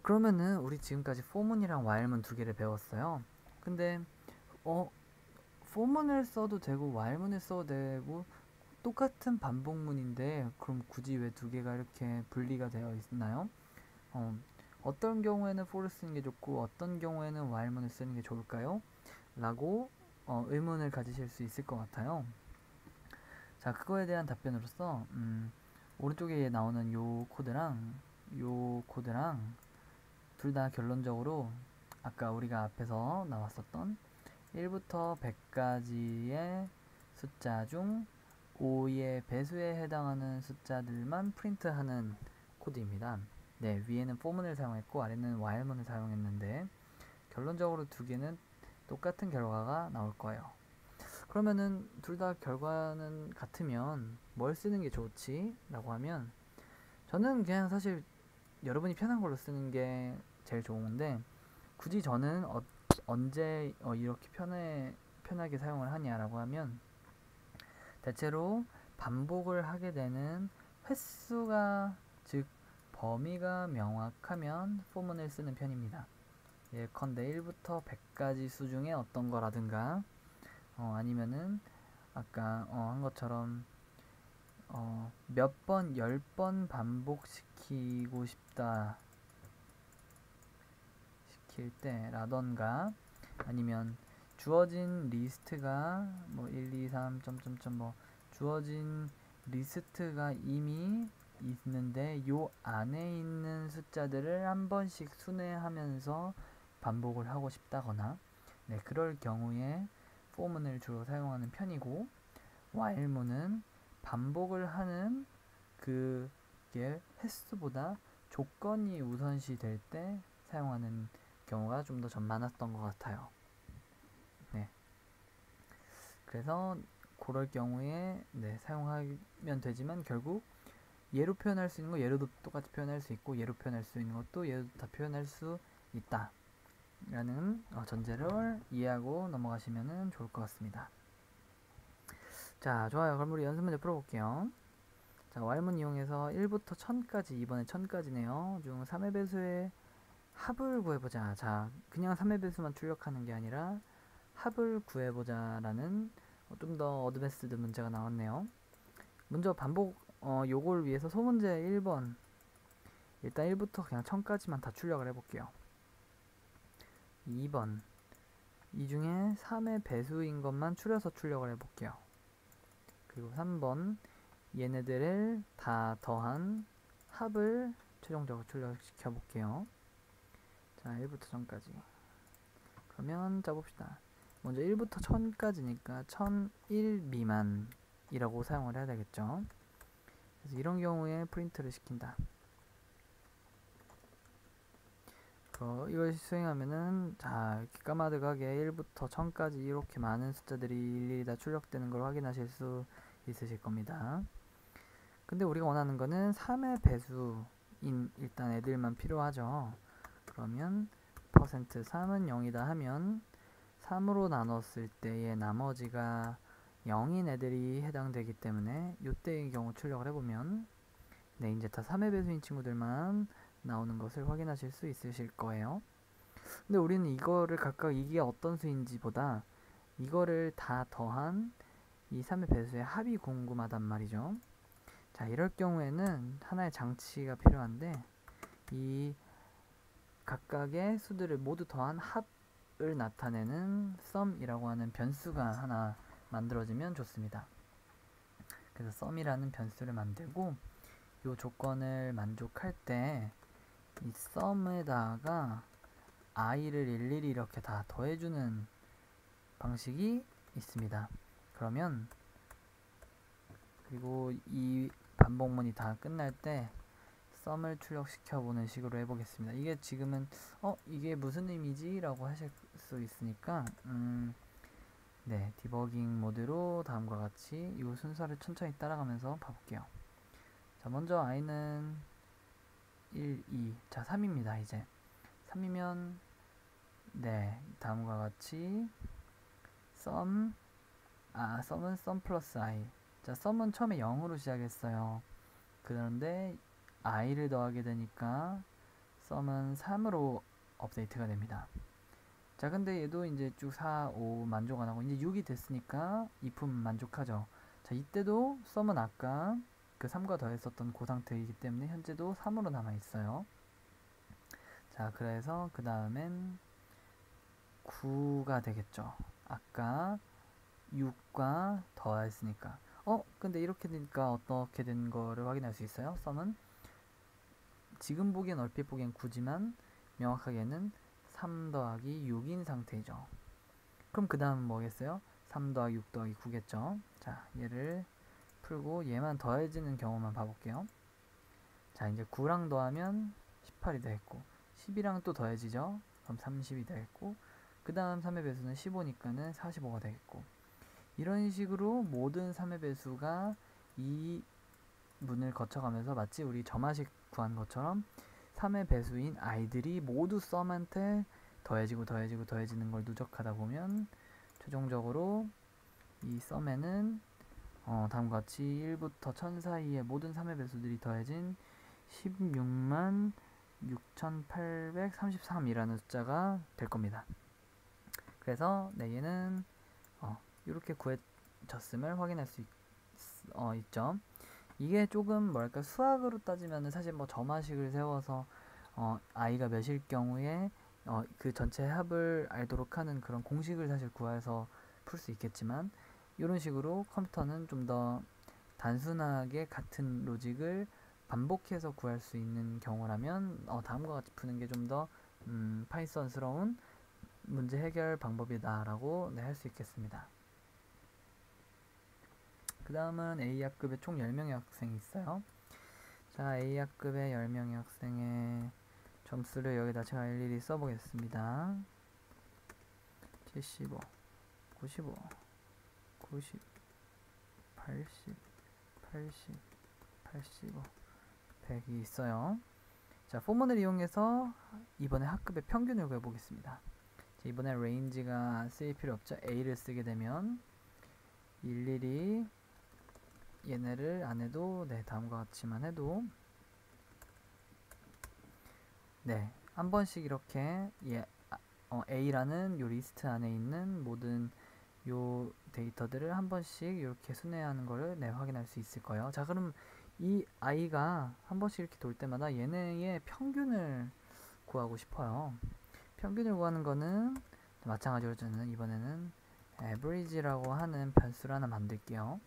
그러면은 우리 지금까지 for문이랑 while문 두 개를 배웠어요. 근데 어, for문을 써도 되고 while문을 써도 되고 똑같은 반복문인데 그럼 굳이 왜 두 개가 이렇게 분리가 되어 있나요? 어, 어떤 경우에는 for를 쓰는 게 좋고 어떤 경우에는 while문을 쓰는 게 좋을까요? 라고 의문을 가지실 수 있을 것 같아요. 자, 그거에 대한 답변으로서 오른쪽에 나오는 요 코드랑 둘 다 결론적으로 아까 우리가 앞에서 나왔었던 1부터 100까지의 숫자 중 5의 배수에 해당하는 숫자들만 프린트하는 코드입니다. 네, 위에는 for문을 사용했고 아래는 while문을 사용했는데 결론적으로 두 개는 똑같은 결과가 나올 거예요. 그러면은 둘 다 결과는 같으면 뭘 쓰는 게 좋지? 라고 하면 저는 그냥 사실 여러분이 편한 걸로 쓰는 게 제일 좋은데 굳이 저는 언제 이렇게 편하게 사용을 하냐라고 하면 대체로 반복을 하게 되는 횟수가 즉 범위가 명확하면 포문을 쓰는 편입니다. 예컨대 1부터 100까지 수 중에 어떤 거라든가 아니면은 아까 한 것처럼 몇 번, 10번 반복시키고 싶다 시킬 때라던가 아니면 주어진 리스트가 뭐 1, 2, 3, 점점점 뭐 주어진 리스트가 이미 있는데 요 안에 있는 숫자들을 한 번씩 순회하면서 반복을 하고 싶다거나 네, 그럴 경우에 for문을 주로 사용하는 편이고 while문은 반복을 하는 그게 횟수보다 조건이 우선시 될 때 사용하는 경우가 좀 더 전 많았던 것 같아요. 네. 그래서 그럴 경우에 네, 사용하면 되지만 결국 예로 표현할 수 있는 거 예로도 똑같이 표현할 수 있고 예로 표현할 수 있는 것도 예로도 다 표현할 수 있다 라는 전제를 이해하고 넘어가시면 좋을 것 같습니다. 자, 좋아요. 그럼 우리 연습 문제 풀어볼게요. 자, while문 이용해서 1부터 1000까지 이번에 1000까지네요. 중 3의 배수의 합을 구해보자. 자, 그냥 3의 배수만 출력하는 게 아니라 합을 구해보자 라는 좀 더 어드밴스드 문제가 나왔네요. 먼저 반복 요걸 위해서 소문제 1번 일단 1부터 그냥 1000까지만 다 출력을 해볼게요. 2번 이 중에 3의 배수인 것만 추려서 출력을 해볼게요. 그리고 3번 얘네들을 다 더한 합을 최종적으로 출력시켜 볼게요. 자, 1부터 1000까지. 그러면 짜봅시다. 먼저 1부터 1000까지니까 1001 미만이라고 사용을 해야 되겠죠. 그래서 이런 경우에 프린트를 시킨다. 이걸 수행하면은 자, 이렇게 까마득하게 1부터 1000까지 이렇게 많은 숫자들이 일일이 다 출력되는 걸 확인하실 수 있으실 겁니다. 근데 우리가 원하는 거는 3의 배수인 일단 애들만 필요하죠. 그러면 %3은 0이다 하면 3으로 나눴을 때의 나머지가 0인 애들이 해당되기 때문에 이때의 경우 출력을 해보면 네, 이제 다 3의 배수인 친구들만 나오는 것을 확인하실 수 있으실 거예요. 근데 우리는 이거를 각각 이게 어떤 수인지 보다 이거를 다 더한 이 3의 배수의 합이 궁금하단 말이죠. 자, 이럴 경우에는 하나의 장치가 필요한데 이 각각의 수들을 모두 더한 합을 나타내는 sum이라고 하는 변수가 하나 만들어지면 좋습니다. 그래서 sum이라는 변수를 만들고 이 조건을 만족할 때 이 sum에다가 i를 일일이 이렇게 다 더해주는 방식이 있습니다. 그러면 그리고 이 반복문이 다 끝날 때 sum을 출력시켜 보는 식으로 해보겠습니다. 이게 지금은 이게 무슨 의미지? 라고 하실 수 있으니까 네, 디버깅 모드로 다음과 같이 이 순서를 천천히 따라가면서 봐볼게요. 자, 먼저 i는 1, 2, 자 3입니다. 이제 3이면 네, 다음과 같이 sum은 sum 플러스 i. 자, sum은 처음에 0으로 시작했어요. 그런데 i를 더하게 되니까 썸은 3으로 업데이트가 됩니다. 자, 근데 얘도 이제 쭉 4, 5 만족 안 하고 이제 6이 됐으니까 if 만족하죠. 자, 이때도 썸은 아까 그 3과 더했었던 그 상태이기 때문에 현재도 3으로 남아 있어요. 자, 그래서 그 다음엔 9가 되겠죠. 아까 6과 더했으니까. 근데 이렇게 되니까 어떻게 된 거를 확인할 수 있어요? 썸은 지금 보기엔 얼핏 보기엔 9지만 명확하게는 3 더하기 6인 상태이죠. 그럼 그 다음은 뭐겠어요? 3 더하기 6 더하기 9겠죠. 자, 얘를 풀고 얘만 더해지는 경우만 봐볼게요. 자, 이제 9랑 더하면 18이 되겠고 10이랑 또 더해지죠. 그럼 30이 되겠고 그 다음 3의 배수는 15니까는 45가 되겠고 이런 식으로 모든 3의 배수가 이 문을 거쳐가면서 마치 우리 점화식 구한 것처럼 3의 배수인 i들이 모두 썸한테 더해지고 더해지고 더해지는 걸 누적하다 보면 최종적으로 이 썸에는 다음과 같이 1부터 1000 사이의 모든 3의 배수들이 더해진 16만 6833이라는 숫자가 될 겁니다. 그래서 네, 얘는 이렇게 구해졌음을 확인할 수 있죠. 이게 조금 뭐랄까 수학으로 따지면 사실 뭐 점화식을 세워서 i가 몇일 경우에 그 전체 합을 알도록 하는 그런 공식을 사실 구해서 풀 수 있겠지만 이런 식으로 컴퓨터는 좀 더 단순하게 같은 로직을 반복해서 구할 수 있는 경우라면 다음과 같이 푸는 게 좀 더 파이썬스러운 문제 해결 방법이다라고 할 수 있겠습니다. 그 다음은 A학급에 총 10명의 학생이 있어요. 자, A학급의 10명의 학생의 점수를 여기다 제가 일일이 써보겠습니다. 75, 95, 90, 80, 80, 85, 100이 있어요. 자, 포문을 이용해서 이번에 학급의 평균을 구해보겠습니다. 자, 이번에 레인지가 쓰일 필요 없죠. A를 쓰게 되면 일일이 얘네를 안 해도 다음과 같이만 해도 한 번씩 이렇게 A라는 요 리스트 안에 있는 모든 요 데이터들을 한 번씩 이렇게 순회하는 거를 확인할 수 있을 거예요. 자, 그럼 이 i가 한 번씩 이렇게 돌 때마다 얘네의 평균을 구하고 싶어요. 평균을 구하는 거는 마찬가지로 저는 이번에는 average라고 하는 변수를 하나 만들게요.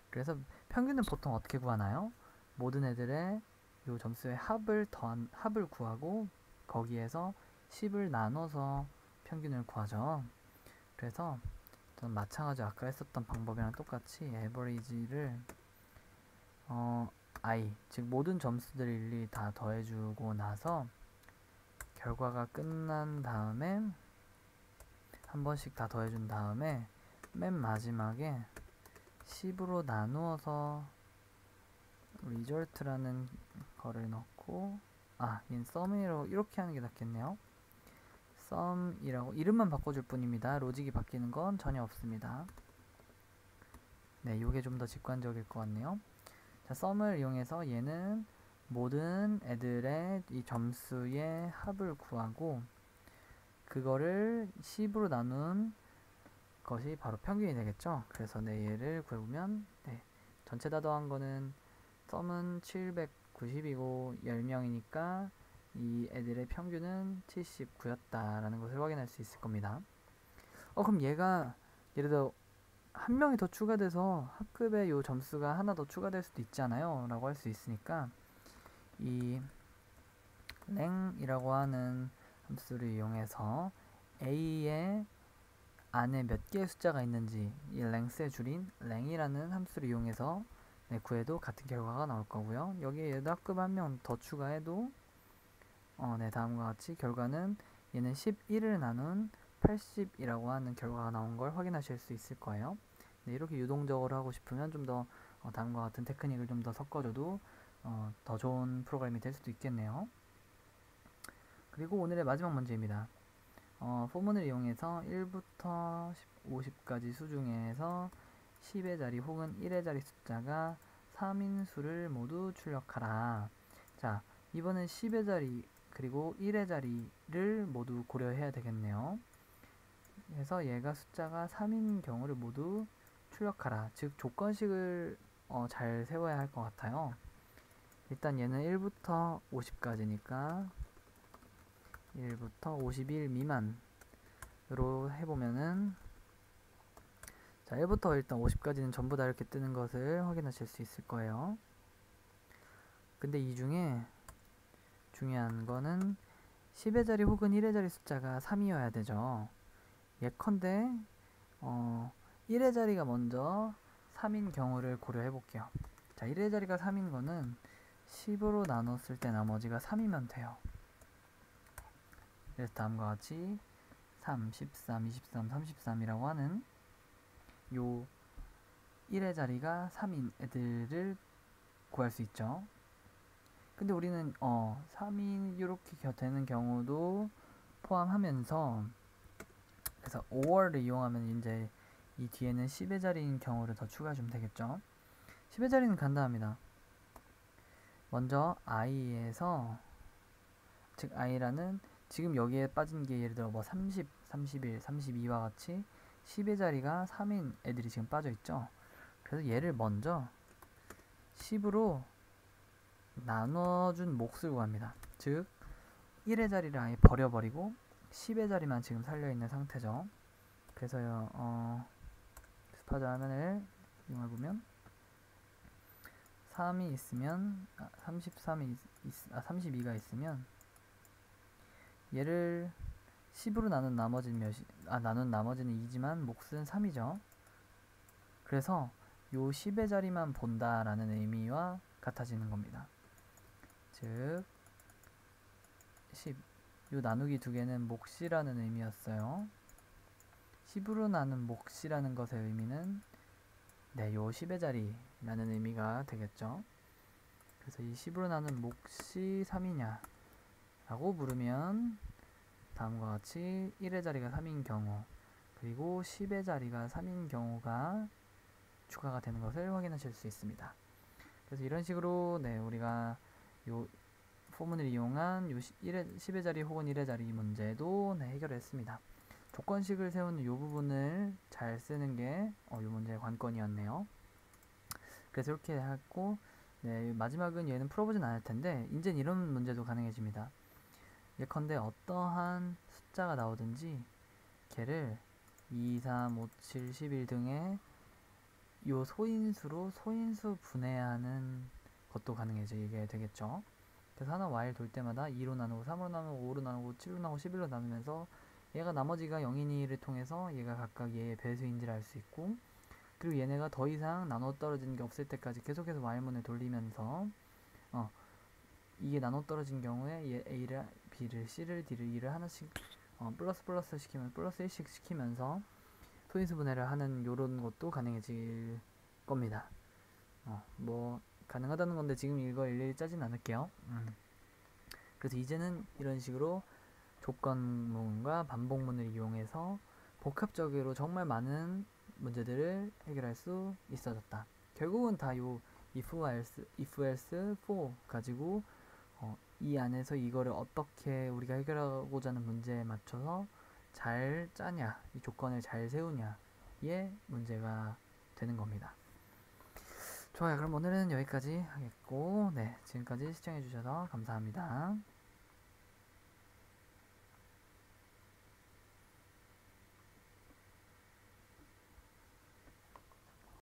그래서 평균은 보통 어떻게 구하나요? 모든 애들의 요 점수의 합을 구하고 거기에서 10을 나눠서 평균을 구하죠. 그래서 저는 마찬가지로 아까 했었던 방법이랑 똑같이 average를 i, 즉 모든 점수들을 일일이 다 더해주고 나서 결과가 끝난 다음에 한 번씩 다 더해준 다음에 맨 마지막에 10으로 나누어서 result라는 거를 넣고 얘는 sum이라고 이렇게 하는 게 낫겠네요. sum이라고 이름만 바꿔줄 뿐입니다. 로직이 바뀌는 건 전혀 없습니다. 네, 요게 좀 더 직관적일 것 같네요. 자, sum을 이용해서 얘는 모든 애들의 이 점수의 합을 구하고 그거를 10으로 나눈 것이 바로 평균이 되겠죠. 그래서 얘를 구해보면 전체 다 더한 거는 sum은 790이고 10명이니까 이 애들의 평균은 79였다 라는 것을 확인할 수 있을 겁니다. 그럼 얘가 예를 들어 한 명이 더 추가돼서 학급에 요 점수가 하나 더 추가될 수도 있잖아요 라고 할 수 있으니까 이 leng이라고 하는 함수를 이용해서 a의 안에 몇 개의 숫자가 있는지 이 length의 줄인 leng이라는 함수를 이용해서 구해도 같은 결과가 나올 거고요. 여기에 얘도 학급 한 명 더 추가해도 다음과 같이 결과는 얘는 11을 나눈 80이라고 하는 결과가 나온 걸 확인하실 수 있을 거예요. 이렇게 유동적으로 하고 싶으면 좀 더 다음과 같은 테크닉을 좀 더 섞어줘도 더 좋은 프로그램이 될 수도 있겠네요. 그리고 오늘의 마지막 문제입니다. 포문을 이용해서 1부터 50까지 수 중에서 10의 자리 혹은 1의 자리 숫자가 3인 수를 모두 출력하라. 자, 이번엔 10의 자리 그리고 1의 자리를 모두 고려해야 되겠네요. 그래서 얘가 숫자가 3인 경우를 모두 출력하라. 즉 조건식을 잘 세워야 할 것 같아요. 일단 얘는 1부터 50까지니까 1부터 51 미만으로 해보면은, 자 1부터 일단 50까지는 전부 다 이렇게 뜨는 것을 확인하실 수 있을 거예요. 근데 이 중에 중요한 거는 10의 자리 혹은 1의 자리 숫자가 3이어야 되죠. 예컨대 1의 자리가 먼저 3인 경우를 고려해 볼게요. 자 1의 자리가 3인 거는 10으로 나눴을 때 나머지가 3이면 돼요. 그래서 다음과 같이 3, 13, 23, 33이라고 하는 요 1의 자리가 3인 애들을 구할 수 있죠. 근데 우리는 3인 이렇게 되는 경우도 포함하면서, 그래서 5월을 이용하면 이제 이 뒤에는 10의 자리인 경우를 더 추가해주면 되겠죠. 10의 자리는 간단합니다. 먼저 i에서, 즉 i라는 지금 여기에 빠진 게 예를 들어 뭐 30, 31, 32와 같이 10의 자리가 3인 애들이 지금 빠져 있죠. 그래서 얘를 먼저 10으로 나눠준 몫을 구합니다. 즉 1의 자리를 아예 버려버리고 10의 자리만 지금 살려있는 상태죠. 그래서요 스파드 화면을 이용해보면 3이 있으면 32가 있으면 얘를 10으로 나눈 나머지는 나눈 나머지는 2지만 몫은 3이죠. 그래서 요 10의 자리만 본다라는 의미와 같아지는 겁니다. 즉 10, 요 나누기 두 개는 몫이라는 의미였어요. 10으로 나눈 몫이라는 것의 의미는 요 10의 자리라는 의미가 되겠죠. 그래서 이 10으로 나눈 몫이 3이냐 라고 물으면 다음과 같이 1의 자리가 3인 경우 그리고 10의 자리가 3인 경우가 추가가 되는 것을 확인하실 수 있습니다. 그래서 이런 식으로 우리가 요 포문을 이용한 요 10의 자리 혹은 1의 자리 문제도 해결했습니다. 조건식을 세우는 이 부분을 잘 쓰는 게 이 문제의 관건이었네요. 그래서 이렇게 하고 마지막은 얘는 풀어보진 않을 텐데 이젠 이런 문제도 가능해집니다. 예컨대 어떠한 숫자가 나오든지 걔를 2, 3, 5, 7, 11 등의 요 소인수로 소인수 분해하는 것도 가능해지게 되겠죠. 그래서 하나 while 돌 때마다 2로 나누고 3으로 나누고 5로 나누고 7로 나누고 11로 나누면서 얘가 나머지가 0이니를 통해서 얘가 각각 얘의 배수인지를 알 수 있고, 그리고 얘네가 더 이상 나눠 떨어지는 게 없을 때까지 계속해서 while문을 돌리면서 이게 나눠 떨어진 경우에 얘 A를 B를 C를 D를 E를 하나씩 플러스 시키면 플러스 1씩 시키면서 소인수 분해를 하는 요런 것도 가능해질 겁니다. 뭐 가능하다는 건데 지금 이걸 일일이 짜진 않을게요. 그래서 이제는 이런 식으로 조건문과 반복문을 이용해서 복합적으로 정말 많은 문제들을 해결할 수 있어졌다. 결국은 다 요 if else, for 가지고 이 안에서 이거를 어떻게 우리가 해결하고자 하는 문제에 맞춰서 잘 짜냐, 이 조건을 잘 세우냐의 문제가 되는 겁니다. 좋아요. 그럼 오늘은 여기까지 하겠고, 지금까지 시청해주셔서 감사합니다.